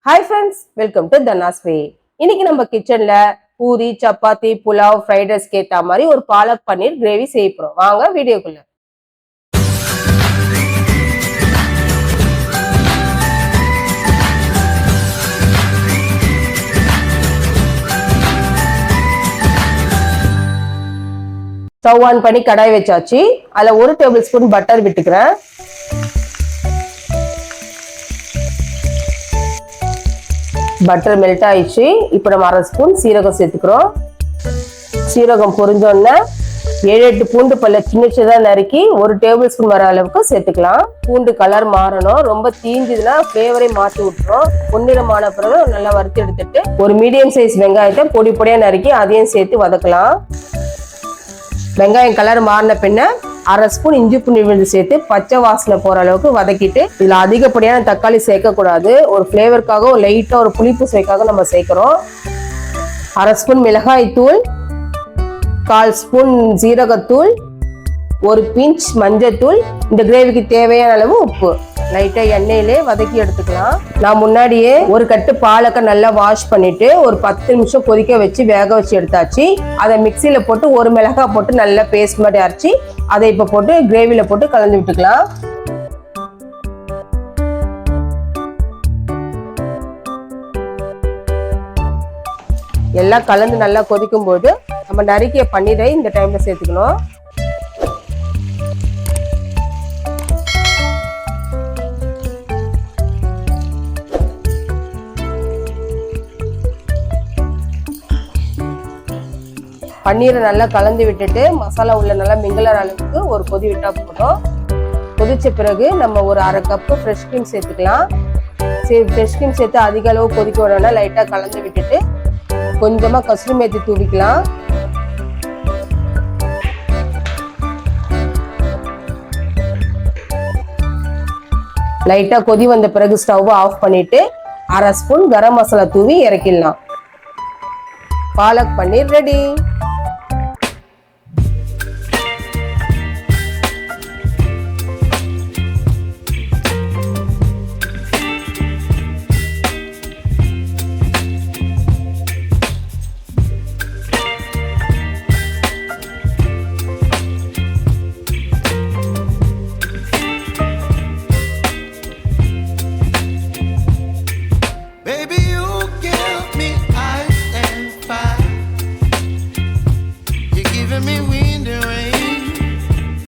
Hi friends, welcome to Dana's Way. இன்னைக்கு நம்ம கிச்சன்ல பூரி, சப்பாத்தி, புலாவ், ஃப்ரைட் ரைஸ் கேட்ட மாதிரி ஒரு பாலக் பன்னீர் கிரேவி செய்ய போறோம். வாங்க வீடியோக்குள்ள. ஸ்டவ் ஆன் பண்ணி கடாய் வச்சாச்சு. அதுல 1 டேபிள் ஸ்பூன் பட்டர் விட்டுக்கிறேன். பட்டர் மெல்ட் ஆயிடுச்சு. இப்போ நம்ம 1/2 ஸ்பூன் சீரகம் சேர்த்துக்கிறோம். சீரகம் பொரிஞ்சோடனே 7-8 பூண்டு பல்ல சின்ன சின்னதா நறுக்கி 1 டேபிள் ஸ்பூன் வர அளவுக்கு சேர்த்துக்கலாம். பூண்டு கலர் மாறணும். ரொம்ப தீஞ்சதுன்னா ஃப்ளேவரை மாற்றி விட்டுரும். பொன்னிறமான பிறகு நல்லா வறுத்து எடுத்துட்டு ஒரு மீடியம் சைஸ் வெங்காயத்தை பொடி பொடியா நறுக்கி அதையும் சேர்த்து வதக்கலாம். வெங்காயம் கலர் மாறின பின்ன 1/2 ஸ்பூன் இஞ்சி பூண்டு விழுது சேர்த்து பச்சை வாசனை போற அளவுக்கு வதக்கிட்டு இதுல அதிகப்படியான தக்காளி சேர்க்க கூடாது. ஒரு ஃபிளேவருக்காக ஒரு லைட்டா ஒரு புளிப்பு சுவைக்காக நம்ம சேர்க்கிறோம். 1/2 ஸ்பூன் மிளகாய் தூள், 1/4 ஸ்பூன் ஜீரகத்தூள், 1 பிஞ்ச் மஞ்சத்தூள், இந்த கிரேவிக்கு தேவையான அளவு உப்பு. லைட்டா எண்ணெயிலே வதக்கி எடுத்துக்கலாம். நான் முன்னாடியே ஒரு கட்டு பாலக்கை நல்லா வாஷ் பண்ணிட்டு ஒரு 10 நிமிஷம் கொதிக்க வச்சு வேக வச்சு எடுத்தாச்சு. அதை மிக்சியில போட்டு ஒரு மிளகாய் போட்டு நல்லா பேஸ்ட் மாதிரி அரைச்சி அதை இப்ப போட்டு கிரேவில போட்டு கலந்து விட்டுக்கலாம். எல்லாம் கலந்து நல்லா கொதிக்கும் போது நம்ம நறுக்கிய பன்னீரை இந்த டைம்ல சேர்த்துக்கணும். பன்னீரை நல்லா கலந்து விட்டுட்டு மசாலா உள்ள நல்லா மிங்கலர் அளவுக்கு ஒரு கொதி விட்டா போதும். கொதிச்ச பிறகு நம்ம ஒரு 1/2 கப்பு ஃப்ரெஷ் க்ரீம் சேர்த்துக்கலாம். ஃப்ரெஷ் க்ரீம் சேர்த்து அதிக அளவு கொதிக்க விடணும்னா லைட்டா கலந்து விட்டுட்டு கொஞ்சமா கசூரி மேத்தி தூவிக்கலாம். லைட்டா கொதி வந்த பிறகு ஸ்டவ் ஆஃப் பண்ணிட்டு 1/2 ஸ்பூன் கரம் மசாலா தூவி இறக்கிடலாம். பாலக் பன்னீர் ரெடி.